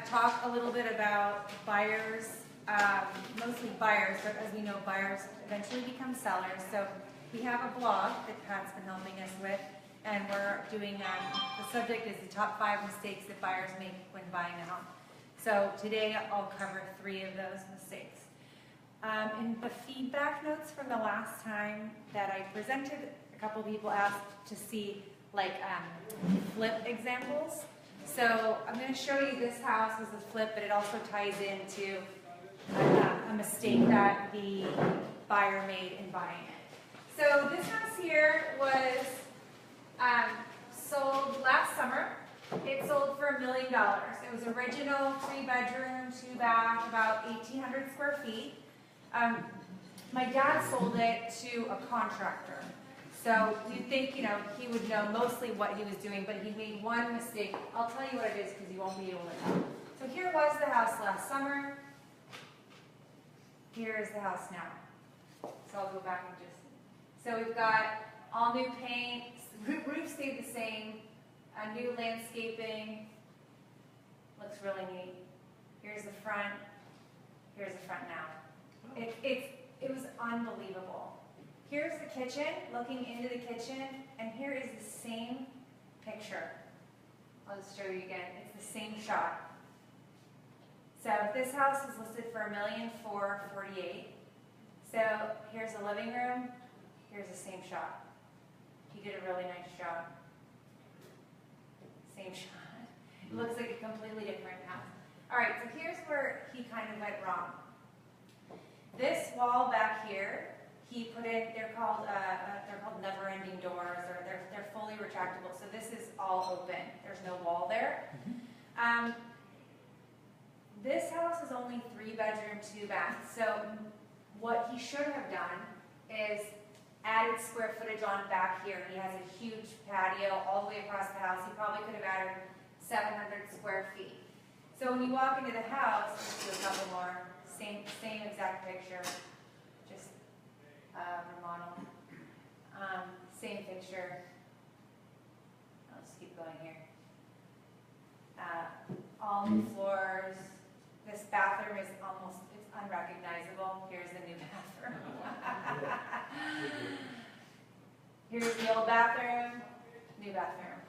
talk a little bit about buyers, mostly buyers, but as we know, buyers eventually become sellers. So we have a blog that Pat's been helping us with, and we're doing, the subject is the top 5 mistakes that buyers make when buying a home. So today I'll cover 3 of those mistakes. In the feedback notes from the last time that I presented, a couple people asked to see flip examples. So I'm going to show you this house as a flip, but it also ties into a mistake that the buyer made in buying it. So this house here was sold last summer. It sold for $1 million. It was original 3-bedroom, 2-bath, about 1,800 square feet. My dad sold it to a contractor. So you'd think, he would know mostly what he was doing, but he made one mistake. I'll tell you what it is because you won't be able to know. So here was the house last summer. Here is the house now. So I'll go back and so we've got all new paint, roof stayed the same, new landscaping, looks really neat. Here's the front now. It was unbelievable. Here's the kitchen, looking into the kitchen, and here is the same picture. I'll just show you again. It's the same shot. So this house was listed for $1,448,000. So here's the living room. Here's the same shot. He did a really nice job. Same shot. It looks like a completely different house. All right, so here's where he kind of went wrong. This wall back here, he put in, they're called never-ending doors, or they're fully retractable. So this is all open. There's no wall there. This house is only 3-bedroom, 2-bath. So what he should have done is added square footage on back here. He has a huge patio all the way across the house. He probably could have added 700 square feet. So when you walk into the house, let's do a couple more. Same exact picture, just remodel. Same picture. I'll just keep going here. All new floors. This bathroom is it's unrecognizable. Here's the new bathroom. Here's the old bathroom, new bathroom.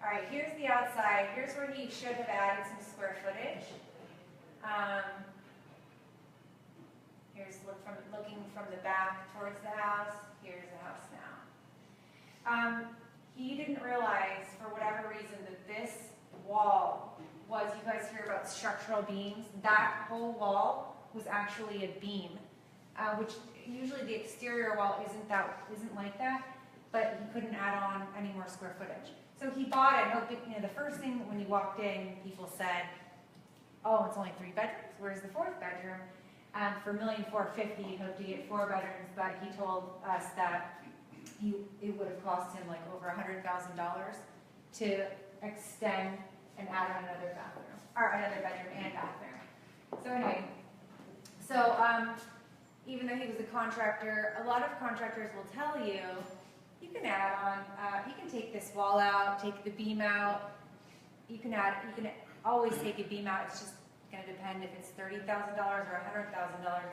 All right, here's the outside. Here's where he should have added some square footage. Here's looking from the back towards the house. Here's the house now. He didn't realize, for whatever reason, that this wall was, you guys hear about structural beams, that whole wall was actually a beam, which usually the exterior wall isn't like that, but he couldn't add on any more square footage. So he bought it, hoping, the first thing when he walked in, people said, oh, it's only 3 bedrooms, where's the 4th bedroom? For $1,450,000, he hoped to get 4 bedrooms, but he told us that it would have cost him like over $100,000 to extend and add on another bathroom, or another bedroom and bathroom. So anyway, even though he was a contractor, a lot of contractors will tell you, you can add on, you can take this wall out, take the beam out, you can always take a beam out. It's just going to depend if it's $30,000 or $100,000,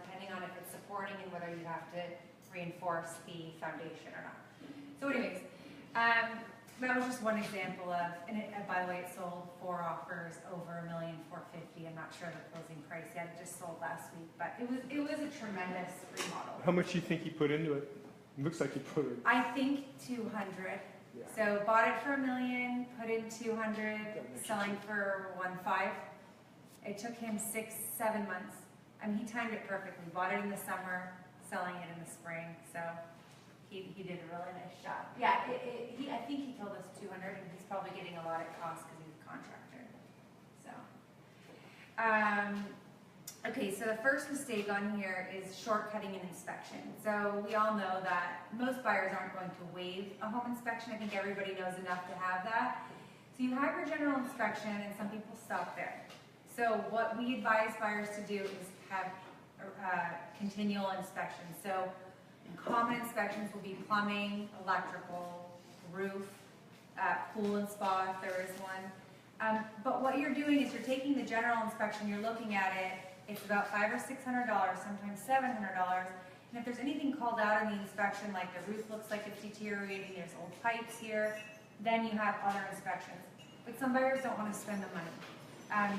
depending on if it's supporting and whether you have to reinforce the foundation or not. So anyways, that was just one example of, and by the way, it sold 4 offers over $1,450,000. I'm not sure the closing price yet. It just sold last week, but it was a tremendous remodel. How much do you think he put into it? It looks like he put it. I think 200. Yeah. So bought it for $1 million, put in 200, selling for 1.5. It took him 6-7 months. I mean, he timed it perfectly. Bought it in the summer, selling it in the spring. So he did a really nice job. Yeah, I think he told us 200, and he's probably getting a lot at cost because he's a contractor. So, okay, so the first mistake on here is shortcutting an inspection. So we all know that most buyers aren't going to waive a home inspection. I think everybody knows enough to have that. So you have your general inspection, and some people stop there. So what we advise buyers to do is have continual inspections. So common inspections will be plumbing, electrical, roof, pool and spa if there is one. But what you're doing is you're taking the general inspection, you're looking at it, it's about $500 or $600, sometimes $700. And if there's anything called out in the inspection, like the roof looks like it's deteriorating, there's old pipes here, then you have other inspections. But some buyers don't want to spend the money.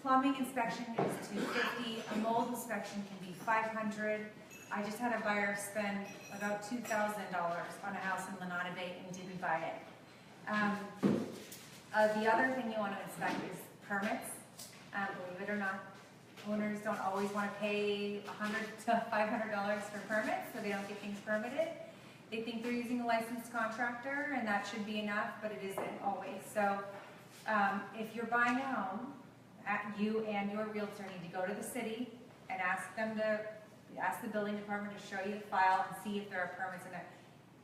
Plumbing inspection is $250, a mold inspection can be $500. I just had a buyer spend about $2,000 on a house in Lenape and didn't buy it. The other thing you want to inspect is permits. Believe it or not, owners don't always want to pay $100 to $500 for permits, so they don't get things permitted. They think they're using a licensed contractor, and that should be enough, but it isn't always. So if you're buying a home, you and your realtor need to go to the city and ask the building department to show you the file and see if there are permits in there.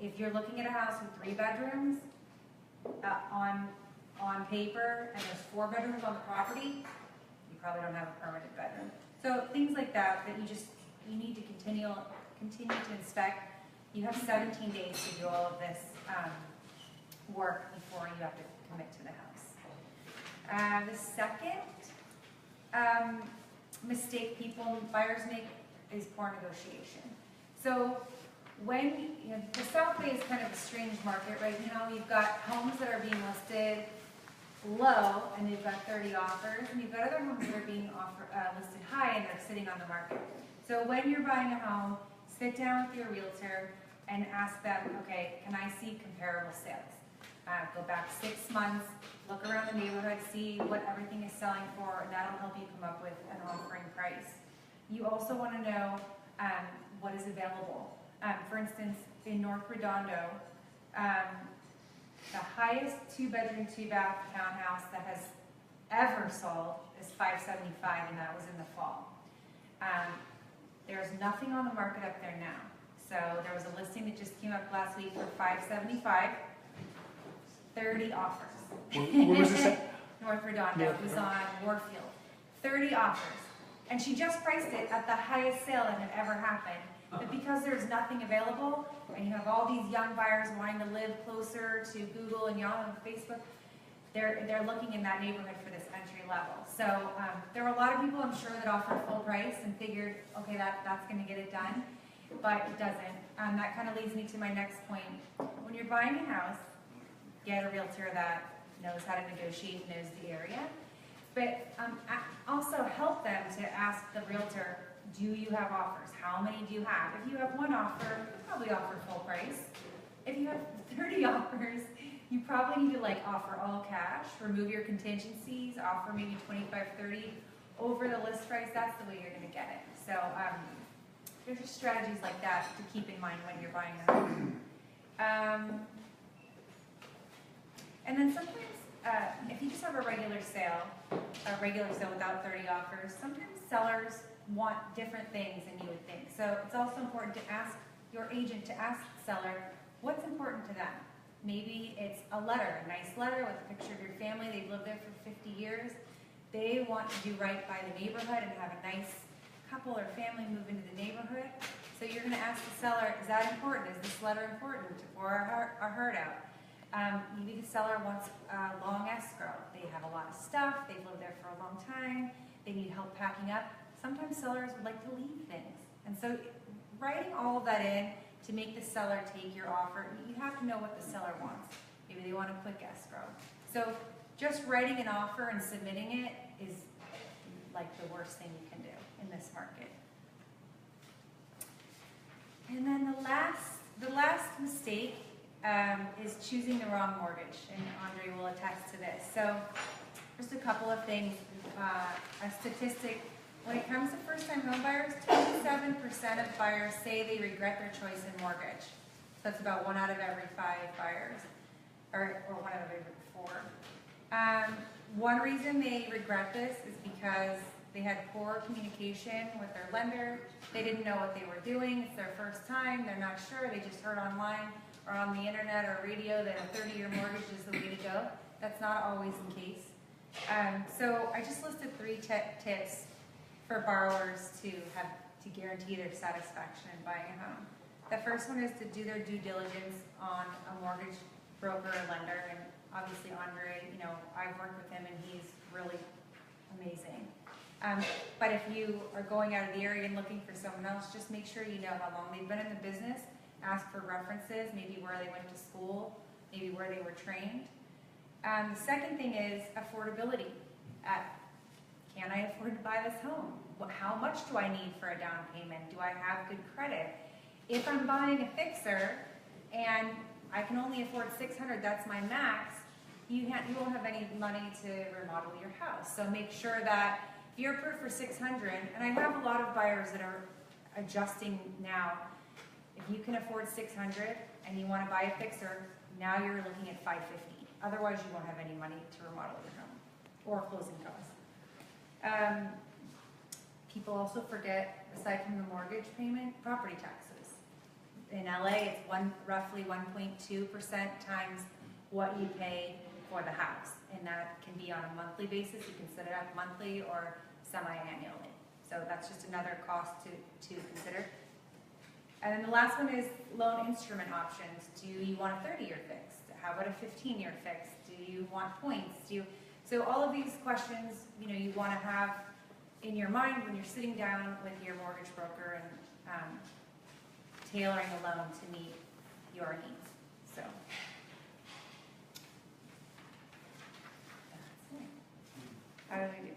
If you're looking at a house with 3 bedrooms on paper and there's 4 bedrooms on the property, you probably don't have a permitted bedroom. So things like that you need to continue to inspect. You have 17 days to do all of this work before you have to commit to the house. The second mistake buyers make is poor negotiation. So when, the South Bay is kind of a strange market right now. You've got homes that are being listed low and they've got 30 offers, and you've got other homes that are being listed high and they're sitting on the market. So when you're buying a home, sit down with your realtor and ask them, okay, can I see comparable sales? Go back 6 months, look around the neighborhood, see what everything is selling for, and that'll help you come up with an offering price. You also want to know what is available. For instance, in North Redondo, the highest 2-bedroom, 2-bath townhouse that has ever sold is $575, and that was in the fall. There's nothing on the market up there now. So there was a listing that just came up last week for $575, 30 offers. Where was this at? North Redondo. It was on Warfield. 30 offers. And she just priced it at the highest sale that had ever happened. But because there's nothing available, and you have all these young buyers wanting to live closer to Google and Yahoo and Facebook, they're looking in that neighborhood for this entry level. So there are a lot of people, I'm sure, that offer full price and figured, okay, that's going to get it done, but it doesn't. That kind of leads me to my next point. When you're buying a house, get a realtor that knows how to negotiate, knows the area, but also help them to ask the realtor, do you have offers? How many do you have? If you have 1 offer, you probably offer full price. If you have 30 offers, you probably need to offer all cash, remove your contingencies, offer maybe 25, 30 over the list price. That's the way you're going to get it. So there's just strategies like that to keep in mind when you're buying a home. And then sometimes, if you just have a regular sale without 30 offers, sometimes sellers want different things than you would think. So it's also important to ask your agent, to ask the seller, what's important to them? Maybe it's a letter, a nice letter with a picture of your family. They've lived there for 50 years. They want to do right by the neighborhood and have a nice couple or family move into the neighborhood. So you're going to ask the seller, is that important? Is this letter important for our herd out? Maybe the seller wants a long escrow. They have a lot of stuff. They've lived there for a long time. They need help packing up. Sometimes sellers would like to leave things. And so writing all of that in to make the seller take your offer, you have to know what the seller wants. Maybe they want a quick escrow. So just writing an offer and submitting it is like the worst thing you can do in this market. And then the last mistake is choosing the wrong mortgage, and Andre will attest to this. So just a couple of things. A statistic, when it comes to first-time home buyers, 27% of buyers say they regret their choice in mortgage. So that's about 1 out of every 5 buyers, or 1 out of every 4. One reason they regret this is because they had poor communication with their lender. They didn't know what they were doing. It's their first time. They're not sure. They just heard online or on the internet or radio that a 30-year mortgage is the way to go. That's not always the case. So I just listed 3 tips for borrowers to guarantee their satisfaction in buying a home. The first one is to do their due diligence on a mortgage broker or lender, and obviously Andre, you know, I've worked with him and he's really amazing. But if you are going out of the area and looking for someone else, just make sure you know how long they've been in the business. Ask for references, maybe where they went to school, maybe where they were trained. The second thing is affordability. Can I afford to buy this home? How much do I need for a down payment? Do I have good credit? If I'm buying a fixer and I can only afford $600, that's my max, you won't have any money to remodel your house. So make sure that if you're approved for $600, and I have a lot of buyers that are adjusting now. If you can afford $600 and you want to buy a fixer, now you're looking at $550. Otherwise, you won't have any money to remodel your home or closing costs. People also forget, aside from the mortgage payment, property taxes. In LA, it's roughly 1.2% times what you pay for the house. And that can be on a monthly basis. You can set it up monthly or semi-annually. So that's just another cost to consider. And then the last one is loan instrument options. Do you want a 30-year fix? How about a 15-year fix? Do you want points? So all of these questions, you know, you want to have in your mind when you're sitting down with your mortgage broker and tailoring a loan to meet your needs. So that's it. How do we do?